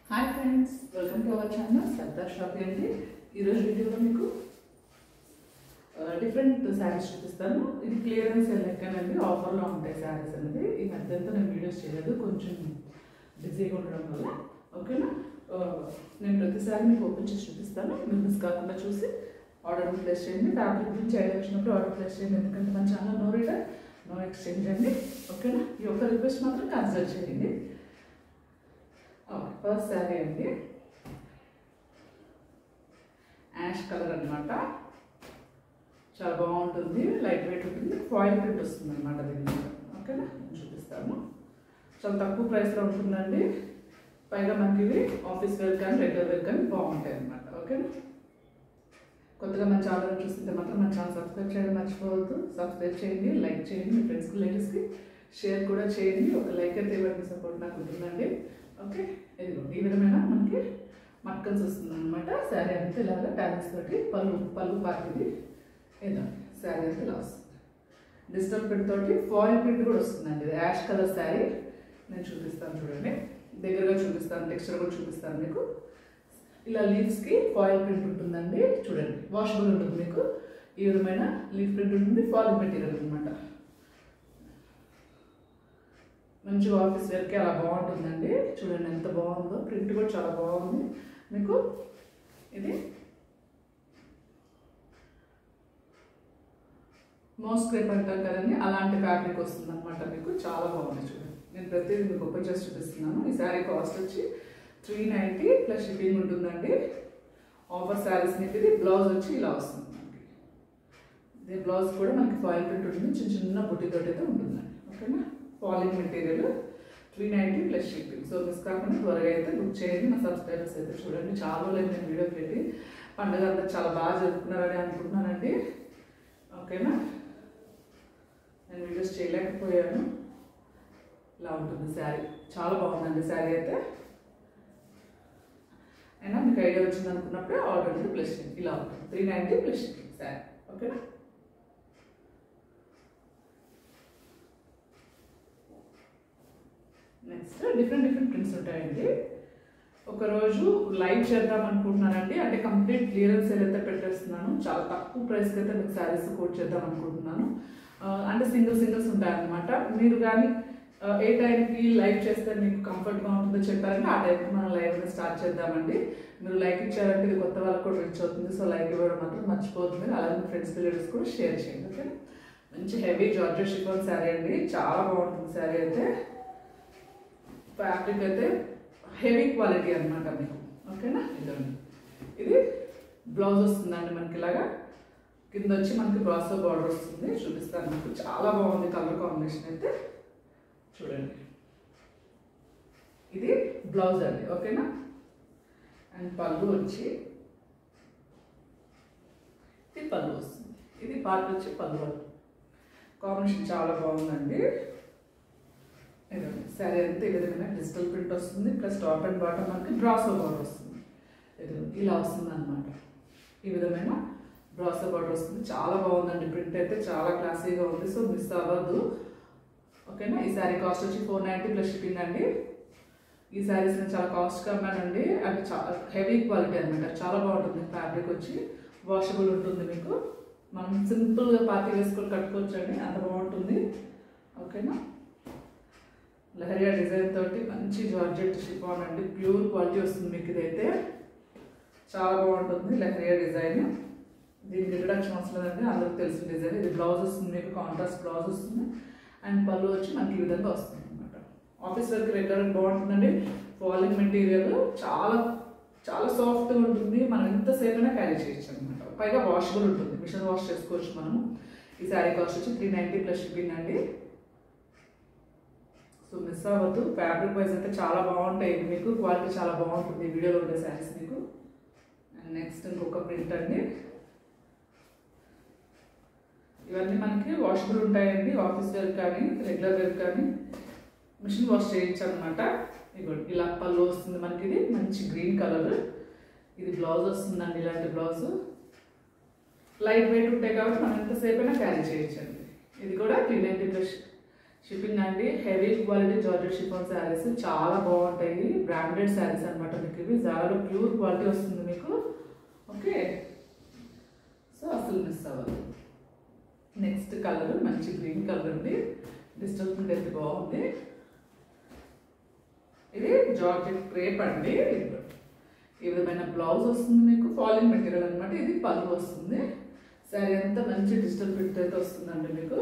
Hi friends, welcome to our channel Sardar shopping అండి. ఈరోజు వీడియోలో మీకు డిఫరెంట్ శారీస్ చూపిస్తాను. ఇది క్లియరెన్స్ లెక్కనండి, ఆఫర్లో ఉంటాయి శారీస్ అనేది. ఈ మధ్యంతా నేను వీడియోస్ చేయలేదు, కొంచెం బిజీగా ఉండడం వల్ల. ఓకేనా, నేను ప్రతిసారి మీకు ఓపెన్ చేసి చూపిస్తాను. మీరు మిస్ కాకుండా చూసి ఆర్డర్ ప్లేస్ చేయండి. ఫ్యాబ్రిక్ గురించి ఐడియా వచ్చినప్పుడు ఆర్డర్ ప్లేస్ చేయండి, ఎందుకంటే మన channel no return no exchange అండి. ఓకేనా, ఈ ఒక్క రిక్వెస్ట్ మాత్రం కన్సిడర్ చేయండి. ఫస్ట్ శారీ అండి, యాష్ కలర్ అనమాట. చాలా బాగుంటుంది, లైట్ వెయిట్ ఉంటుంది, ఫాయిల్ ప్రింట్ వస్తుంది అనమాట దీని. ఓకేనా, నేను చూపిస్తాను. చాలా తక్కువ ప్రైస్లో ఉంటుందండి. పైగా మనకి ఇవి ఆఫీస్ వేర్ కానీ రెగ్యులర్ వేర్ కానీ బాగుంటాయి అనమాట. ఓకేనా, కొత్తగా మన ఛానల్ చూస్తుంటే మాత్రం మన ఛానల్ సబ్స్క్రైబ్ చేయడం మర్చిపోవద్దు. సబ్స్క్రైబ్ చేయండి, లైక్ చేయండి, మీ ఫ్రెండ్స్కి రిలేటివ్స్కి షేర్ కూడా చేయండి. ఒక లైక్ అయితే ఇవ్వండి, సపోర్ట్ నాకు ఉంటుందండి. ఓకే, ఇదిగో ఈ విధమైన మనకి మక్కన్స్ వస్తుంది అనమాట. శారీ అంతా ఇలాగా ట్యాలెంట్స్ తోటి పళ్ళు పార్టీది ఏదో శారీ అంతా ఇలా వస్తుంది. డిజిటల్ ప్రింట్ తోటి ఫాయిల్ ప్రింట్ కూడా వస్తుందండి. ఇది యాష్ కలర్ శారీ. నేను చూపిస్తాను చూడండి, దగ్గరగా చూపిస్తాను, టెక్స్చర్ కూడా చూపిస్తాను మీకు. ఇలా లీవ్స్కి ఫాయిల్ ప్రింట్ ఉంటుందండి. చూడండి, వాషబుల్ ఉంటుంది మీకు. ఈ విధమైన లీఫ్ ప్రింట్ ఉంటుంది, ఫాయిల్ మెటీరియల్ అనమాట. మంచిగా ఆఫీస్ వేర్కి అలా బాగుంటుందండి. చూడండి ఎంత బాగుందో, ప్రింట్ కూడా చాలా బాగుంది మీకు. ఇది మోస్ట్ క్రేప్ అంటారు కదండి, అలాంటి ఫ్యాబ్రిక్ వస్తుంది అనమాట మీకు. చాలా బాగుంది చూడండి. నేను ప్రతిదీ మీకు ఓపెన్ చేసి చూపిస్తున్నాను. ఈ శారీ కాస్ట్ వచ్చి 390 ప్లస్ షిప్పింగ్ ఉంటుందండి. ఆఫర్ శారీస్ మీకు. ఇది బ్లౌజ్ వచ్చి ఇలా వస్తుంది మనకి. ఇది బ్లౌజ్ కూడా మనకి ఫాయిల్ ప్రింట్ ఉంటుంది, చిన్న చిన్న బుట్టితోటి అయితే ఉంటుందండి. ఓకేనా, falling material 390 plus shipping. So miss కాకుండా త్వరగా అయితే బుక్ చేయండి. మా సబ్స్క్రైబర్స్ అయితే చూడండి, చాలా లేదు నేను వీడియో పెట్టి. పండుగ అంతా చాలా బాగా జరుపుకున్నారని అనుకుంటున్నానండి. ఓకేనా, నేను వీడియోస్ చేయలేకపోయాను. ఇలా ఉంటుంది శారీ, చాలా బాగుందండి శారీ అయితే. అయినా మీకు ఐడియా వచ్చింది అనుకున్నప్పుడే ఆర్డర్ ఉంది ప్లస్ షిప్పింగ్. ఇలా ఉంటుంది 390 ప్లస్ షిప్పింగ్ శారీ. ఓకేనా, నెక్స్ట్ డిఫరెంట్ ప్రింట్స్ ఉంటాయండి. ఒకరోజు లైవ్ చేద్దాం అనుకుంటున్నానండి, అంటే కంప్లీట్ క్లియరెన్స్ సేల్ అయితే పెట్టేస్తున్నాను. చాలా తక్కువ ప్రైస్కి అయితే మీకు శారీస్ కోట్ చేద్దాం అనుకుంటున్నాను. అంటే సింగిల్స్ ఉంటాయన్నమాట. మీరు కానీ ఏ టైంకి లైవ్ చేస్తే మీకు కంఫర్ట్గా ఉంటుందో చెప్పారంటే ఆ టైంకి మనం లైవ్ అనేది స్టార్ట్ చేద్దామండి. మీరు లైక్ ఇచ్చారంటే ఇది కొత్త వాళ్ళకి కూడా రీచ్ అవుతుంది. సో లైక్ ఇవ్వడం మాత్రం మర్చిపోతుంది. అలాగే మీ ఫ్రెండ్స్ రిలేటివ్స్ కూడా షేర్ చేయండి. ఓకే, మంచి హెవీ జార్జెట్ షిఫాన్ శారీ అండి. చాలా బాగుంటుంది శారీ అయితే. ఫ్యాబ్రిక్ అయితే హెవీ క్వాలిటీ అనమాట మీకు. ఓకేనా, ఇదండి. ఇది బ్లౌజ్ వస్తుందండి మనకి. ఇలాగా కింద వచ్చి మనకి బ్రాసో బార్డర్ వస్తుంది. చూపిస్తాను మీకు. చాలా బాగుంది కలర్ కాంబినేషన్ అయితే. చూడండి, ఇది బ్లౌజ్ అండి. ఓకేనా, అండ్ పళ్ళు వచ్చి ఇది పళ్ళు వస్తుంది. ఇది పార్ట్ వచ్చి పళ్ళు. కాంబినేషన్ చాలా బాగుందండి. శారీ అంతా ఈ విధమైన డిజిటల్ ప్రింట్ వస్తుంది, ప్లస్ టాప్ అండ్ బాటమ్ మనకి బ్రాసో బార్డర్ వస్తుంది. ఇలా వస్తుంది అనమాట. ఈ విధమైన బ్రాసో బార్డర్ వస్తుంది. చాలా బాగుందండి, ప్రింట్ అయితే చాలా క్లాసీగా ఉంది. సో మిస్ అవ్వద్దు. ఓకేనా, ఈ శారీ కాస్ట్ వచ్చి 490 ప్లస్ షిప్పింగ్ అండి. ఈ శారీస్ నేను చాలా కాస్ట్గా అమ్మానండి. అంటే చాలా హెవీ క్వాలిటీ అనమాట. చాలా బాగుంటుంది. ఫ్యాబ్రిక్ వచ్చి వాషబుల్ ఉంటుంది మీకు. మనం సింపుల్గా పార్టీ వేసుకొని కట్టుకోవచ్చు అండి, అంత బాగుంటుంది. ఓకేనా, లహరియా డిజైన్ తోటి మంచి జార్జెట్ షిఫాన్ అండి. ప్యూర్ క్వాలిటీ వస్తుంది మీకు. ఇదైతే చాలా బాగుంటుంది లహరియా డిజైన్. దీనికి ఇంట్రడక్షన్ అవసరం లేదండి, అందరికి తెలిసిన డిజైన్. ఇది బ్లౌజ్ వస్తుంది మీకు, కాంట్రాస్ట్ బ్లౌజ్ వస్తుంది. అండ్ పళ్ళు వచ్చి మనకి ఈ విధంగా వస్తుంది అనమాట. ఆఫీస్ వర్క్ రెగ్యులర్ బాగుంటుందండి. ఫాలింగ్ మెటీరియల్ చాలా చాలా సాఫ్ట్గా ఉంటుంది. మనం ఎంతసేపు అయినా క్యారీ చేయొచ్చు అనమాట. పైగా వాషబుల్ ఉంటుంది, మిషన్ వాష్ చేసుకోవచ్చు మనము. ఈ శారీ కాస్ట్ వచ్చి 390 ప్లస్ షిప్పింగ్ అండి. సో మిస్ అవ్వద్దు. ఫ్యాబ్రిక్ వైజ్ అయితే చాలా బాగుంటాయి మీకు. క్వాలిటీ చాలా బాగుంటుంది ఈ వీడియోలో ఉండే శారీస్ మీకు. అండ్ నెక్స్ట్ ఇంకొక ప్రింట్ అండి. ఇవన్నీ మనకి వాషబుల్ ఉంటాయండి. ఆఫీస్ వేర్ కానీ రెగ్యులర్ వేర్ కానీ మిషన్ వాష్ చేయొచ్చు అనమాట. ఇదిగోండి, ఇలా పళ్ళు వస్తుంది మనకి. ఇది మంచి గ్రీన్ కలర్. ఇది బ్లౌజ్ వస్తుందండి. ఇలాంటి బ్లౌజ్ లైట్ వెయిట్ ఉంటాయి కాబట్టి మనం ఎంతసేపు అయినా క్యారీ చేయొచ్చు అండి. ఇది కూడా 390 ప్లస్ షిప్పింగ్ అండి heavy quality georgette chiffon saris చాలా బాగుంటాయి, బ్రాండెడ్ శారీస్ అనమాట. మీకు ఇవి జారాలో ప్యూర్ క్వాలిటీ వస్తుంది మీకు. ఓకే, సో అసలు మిస్ అవ్వదు. నెక్స్ట్ కలర్ మంచి గ్రీన్ కలర్ అండి, డిజిటల్ ప్రింట్ అయితే బాగుంది. ఇది జార్జెట్ క్రేప్ అండి. ఈ విధమైన బ్లౌజ్ వస్తుంది మీకు, ఫాలింగ్ మెటీరియల్ అనమాట. ఇది పళ్ళు వస్తుంది. శారీ అంతా మంచి డిజిటల్ ప్రింట్ అయితే వస్తుందండి మీకు.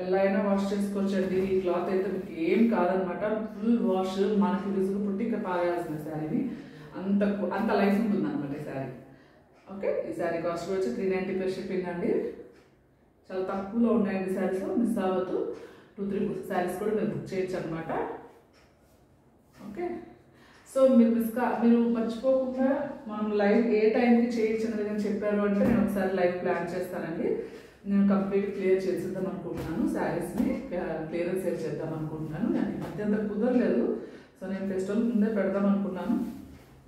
ఎలా అయినా వాష్ చేసుకోవచ్చండి. ఈ క్లాత్ అయితే మీకు ఏం కాదనమాట, ఫుల్ వాష్. మనకి విసుగు పుట్టి ఇంకా పారేయాల్సిన శారీని అంత లైఫ్ ఉంటుంది అనమాట ఈ శారీ. ఓకే, ఈ శారీ కాస్ట్ వచ్చి 390 ప్లస్ షిప్పింగ్ అండి. చాలా తక్కువలో ఉన్నాయండి శారీస్, మిస్ అవ్వద్దు. 2-3 శారీస్ కూడా మీరు బుక్ చేయొచ్చు అనమాట. ఓకే, సో మీరు మర్చిపోకుండా మనం లైవ్ ఏ టైంకి చేయొచ్చు అనేది చెప్పారు అంటే నేను ఒకసారి లైవ్ ప్లాన్ చేస్తానండి. నేను కంప్లీట్ క్లియర్ చేసేద్దాం అనుకుంటున్నాను, శారీస్ని క్లియరెన్స్ సేల్ చేద్దాం అనుకుంటున్నాను. నాకు అత్యంత కుదరలేదు, సో నేను ఫెస్టివల్ ముందే పెడదాం అనుకున్నాను.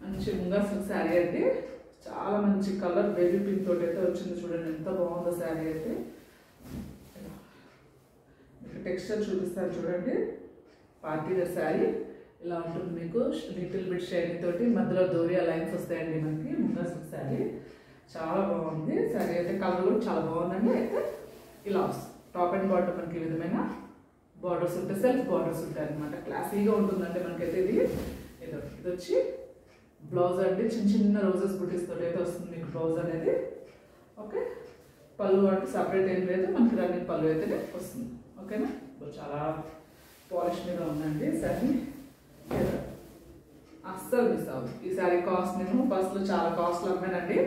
మంచి ముంగా సిల్క్ శారీ అయితే చాలా మంచి కలర్ బేబీ పింక్ తోటి అయితే వచ్చింది. చూడండి ఎంత బాగుందో శారీ అయితే. టెక్స్చర్ చూపిస్తాను చూడండి. పార్టీ వేర్ శారీ ఇలా ఉంటుంది మీకు, లిటిల్ బిట్ షైనింగ్ తోటి, మధ్యలో దోరియా లైన్స్ వస్తాయండి మనకి. ముంగా సిల్క్ శారీ చాలా బాగుంది. శారీ అయితే కలర్ కూడా చాలా బాగుందండి. అయితే ఇలా వస్తుంది టాప్ అండ్ బాటమ్ మనకి ఈ విధమైన బార్డర్స్ ఉంటాయి, సెల్ఫ్ బార్డర్స్ ఉంటాయి అనమాట. క్లాసీగా ఉంటుందండి మనకైతే. ఇది వచ్చి బ్లౌజ్ అండి, చిన్న రోజెస్ బుటీస్ తోటి అయితే వస్తుంది మీకు బ్లౌజ్ అనేది. ఓకే, పళ్ళు అంటే సపరేట్ ఏం లేదు, మనకి రన్నింగ్ పళ్ళు అయితే వస్తుంది. ఓకేనా, చాలా పాలిష్ మీద ఉందండి శారీ. అస్సలు మిస్ అవ్వదు. ఈ శారీ కాస్ట్ నేను బస్సులో చాలా కాస్ట్లో అమ్మానండి.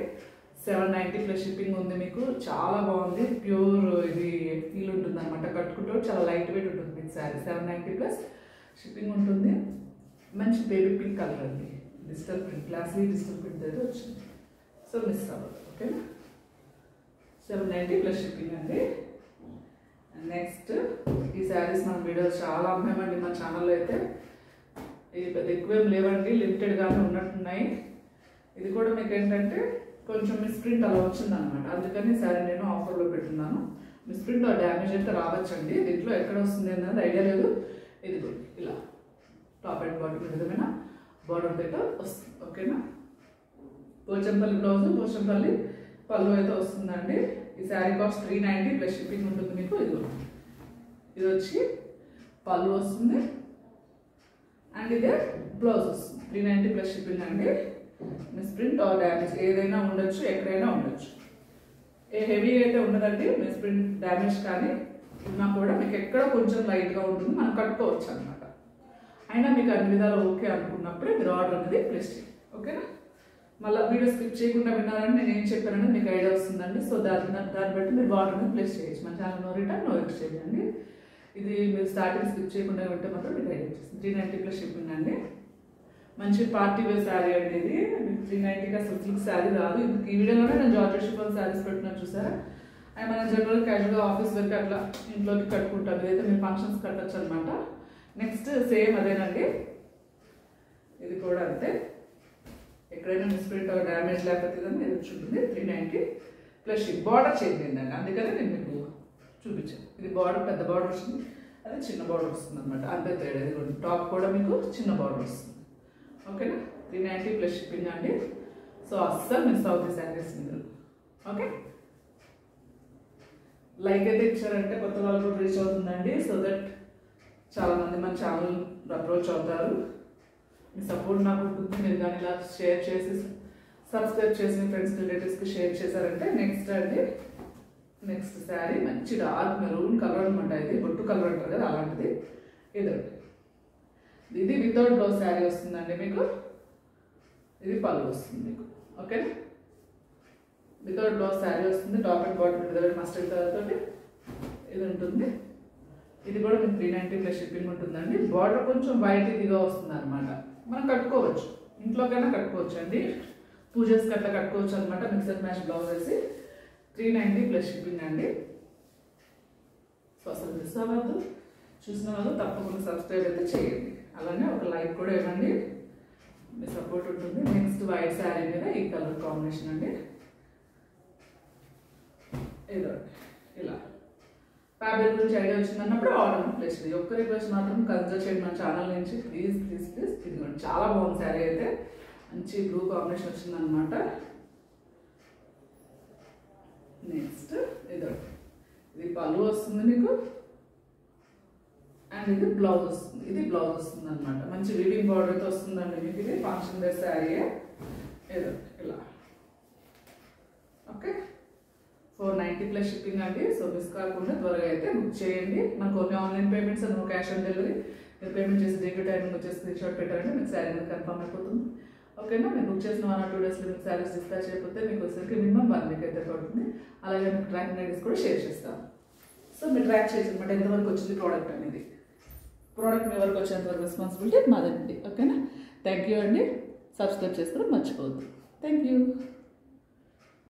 790 ప్లస్ షిప్పింగ్ ఉంది మీకు. చాలా బాగుంది, ప్యూర్ ఇది ఫీల్ ఉంటుంది అనమాట. కట్టుకుంటూ చాలా లైట్ వెయిట్ ఉంటుంది మీకు శారీ. 790 ప్లస్ షిప్పింగ్ ఉంటుంది. మంచి బేబీ పింక్ కలర్ అండి, digital print, classy digital print అయితే వచ్చింది. సో మిస్ అవ్వదు. ఓకేనా, 790 ప్లస్ షిప్పింగ్ అండి. నెక్స్ట్ ఈ శారీస్ మనం వీడియోస్ చాలా అమ్మామండి మన ఛానల్లో అయితే. ఇది పెద్ద ఎక్కువేం లేవండి, లిమిటెడ్గానే ఉన్నట్టున్నాయి. ఇది కూడా మీకు ఏంటంటే కొంచెం మిస్ప్రింట్ అలా వచ్చిందనమాట, అందుకని శారీ నేను ఆఫర్లో పెట్టున్నాను. మిస్ప్రింట్ డ్యామేజ్ అయితే రావచ్చండి, దీంట్లో ఎక్కడ వస్తుంది అన్నది ఐడియా లేదు. ఇది ఇలా టాప్ అండ్ బాటమ్ విధమైన బార్డర్ అయితే వస్తుంది. ఓకేనా, పోచంపల్లి బ్లౌజ్, పోచంపల్లి పళ్ళు అయితే వస్తుందండి. ఈ శారీ కాస్ట్ 390 ప్లస్ షిప్పింగ్ ఉంటుంది మీకు. ఇది వచ్చి పళ్ళు వస్తుంది అండ్ ఇదే బ్లౌజ్ వస్తుంది. 390 ప్లస్ షిప్పింగ్ అండి. మిస్ప్రింట్ ఆర్ డ్యామేజ్ ఏదైనా ఉండొచ్చు, ఎక్కడైనా ఉండొచ్చు. ఏ హెవీ అయితే ఉండదండి, మిస్ప్రింట్ డ్యామేజ్ కానీ ఉన్నా కూడా మీకు ఎక్కడ కొంచెం లైట్గా ఉంటుంది, మనం కట్టుకోవచ్చు అనమాట. అయినా మీకు అన్ని విధాలు ఓకే అనుకున్నప్పుడే మీరు ఆర్డర్ అనేది ప్లేస్ చేయండి. ఓకేనా, మళ్ళీ వీడియో స్కిప్ చేయకుండా విన్నారని నేను ఏం చెప్పానని మీకు ఐడియా వస్తుందండి. సో దాన్ని బట్టి మీరు ఆర్డర్ అనేది ప్లేస్ చేయొచ్చు. మన channel no return no exchange అండి. ఇది మీరు స్టార్టింగ్ స్కిప్ చేయకుండా వింటే మాత్రం మీకు ఐడియా వచ్చేస్తుంది. 390 ప్లస్ షిప్పింగ్ అండి. మంచి పార్టీ వేర్ శారీ అండి. ఇది 390గా సిల్క్ శారీ రాదు. ఈ వీడియోలోనే నేను జార్జెట్ షిఫాన్ శారీస్ పెట్టినా చూసారా. అవి మన జనరల్ క్యాజువల్గా ఆఫీస్ వర్క్ అట్లా ఇంట్లోకి కట్టుకుంటాం. ఇదైతే మీరు ఫంక్షన్స్ కట్టచ్చు అనమాట. నెక్స్ట్ సేమ్ అదేనండి, ఇది కూడా అంతే. ఎక్కడైనా మిస్ప్రింట్ డ్యామేజ్ లేకపోతే ఇది వచ్చింటుంది. 390 ప్లస్ బార్డర్ చేంజ్ అయిందండి, అందుకనే నేను మీకు చూపించాను. ఇది బార్డర్ పెద్ద బార్డర్ వస్తుంది, అది చిన్న బార్డర్ వస్తుంది అనమాట. అంతే తేడా. ఇది టాప్ కూడా మీకు చిన్న బార్డర్ వస్తుంది. ఓకేనా, 390 ప్లస్ షిప్పింగ్ అండి. సో అస్సలు మిస్ అవుతుంది శారీస్ మీరు. ఓకే, లైక్ అయితే ఇచ్చారంటే కొత్త వాళ్ళు కూడా రీచ్ అవుతుందండి. సో దట్ చాలామంది మన ఛానల్ అప్రోచ్ అవుతారు. మీ సపోర్ట్ నాకు ఉంటుంది. మీరు కానీ ఇలా షేర్ చేసి సబ్స్క్రైబ్ చేసి మీ ఫ్రెండ్స్ రిలేటివ్స్కి షేర్ చేశారంటే నెక్స్ట్ అండి, నెక్స్ట్ శారీ మంచి డార్క్ మెరూన్ కలర్ అనమాట. ఇది బొట్టు కలర్ అంటారు కదా, అలాంటిది. ఇది వితౌట్ బ్లౌజ్ శారీ వస్తుందండి మీకు. ఇది పళ్ళు వస్తుంది మీకు. ఓకేనా, వితౌట్ బ్లౌజ్ శారీ వస్తుంది. Top and bottom without mustard colour తోటి ఇది ఉంటుంది. ఇది కూడా మీకు 390 ప్లస్ షిప్పింగ్ ఉంటుందండి. బార్డర్ కొంచెం వైట్ ఇదిగా వస్తుంది అనమాట. మనం కట్టుకోవచ్చు, ఇంట్లోకైనా కట్టుకోవచ్చు అండి. పూజస్కి అట్లా కట్టుకోవచ్చు అనమాట. మిక్సర్ మ్యాచ్ బ్లౌజ్ వేసి 390 ప్లస్ షిప్పింగ్ అండి. సో అసలు మిస్ అవ్వద్దు. చూసిన వాళ్ళు తప్పకుండా సబ్స్క్రైబ్ అయితే చేయండి. అలానే ఒక లైక్ కూడా ఇవ్వండి, మీ సపోర్ట్ ఉంటుంది. నెక్స్ట్ వైట్ శారీ మీద ఈ కలర్ కాంబినేషన్ అండి. ఏదో ఇలా ఫ్యాబ్రిక్ గురించి ఐడియా వచ్చిందన్నప్పుడు ఆర్డర్ ప్లేస్ చేయండి. ఒక్క రిక్వెస్ట్ మాత్రం కన్సిడర్ చేయండి మన ఛానల్ నుంచి, ప్లీజ్ ప్లీజ్ ప్లీజ్. ఇదిగోండి చాలా బాగుంది శారీ అయితే, మంచి బ్లూ కాంబినేషన్ వచ్చిందనమాట. నెక్స్ట్ ఇదొకటి, ఇది పళ్ళు వస్తుంది మీకు, అండ్ ఇది బ్లౌజ్ వస్తుంది. ఇది బ్లౌజ్ వస్తుంది అనమాట, మంచి వీవింగ్ బార్డర్తో వస్తుందండి మీకు. ఇది ఫంక్షన్ డ్రెస్ శారీ ఏదో ఇలా. ఓకే, 490 ప్లస్ షిప్పింగ్ అండి. సో మిస్ కాకుండా త్వరగా అయితే బుక్ చేయండి. మనకు only online payments and no cash on delivery. మీరు పేమెంట్ చేసి డేట్ టైమింగ్ వచ్చేసి స్క్రీన్ షాట్ పెట్టారంటే మీకు శారీ అనేది కన్ఫర్మ్ అయిపోతుంది. ఓకేనా, మీరు బుక్ చేసిన 1 or 2 డేస్లో మీకు శారీస్ డిస్పాచ్ అయిపోతే మీకు వచ్చేసరికి మినిమం 1 వీక్ అయితే పడుతుంది. అలాగే మీకు ట్రాకింగ్ ఐడీస్ కూడా షేర్ చేస్తాం. సో మీరు ట్రాక్ చేసి అనమాట ఎంతవరకు వచ్చింది ప్రోడక్ట్ అనేది. ప్రోడక్ట్ మీ వరకు వచ్చేంత వరకు రెస్పాన్సిబిలిటీ మాదండి. ఓకేనా, థ్యాంక్ యూ అండి. సబ్స్క్రైబ్ చేసుకోవడం మర్చిపోవద్దు. Thank you.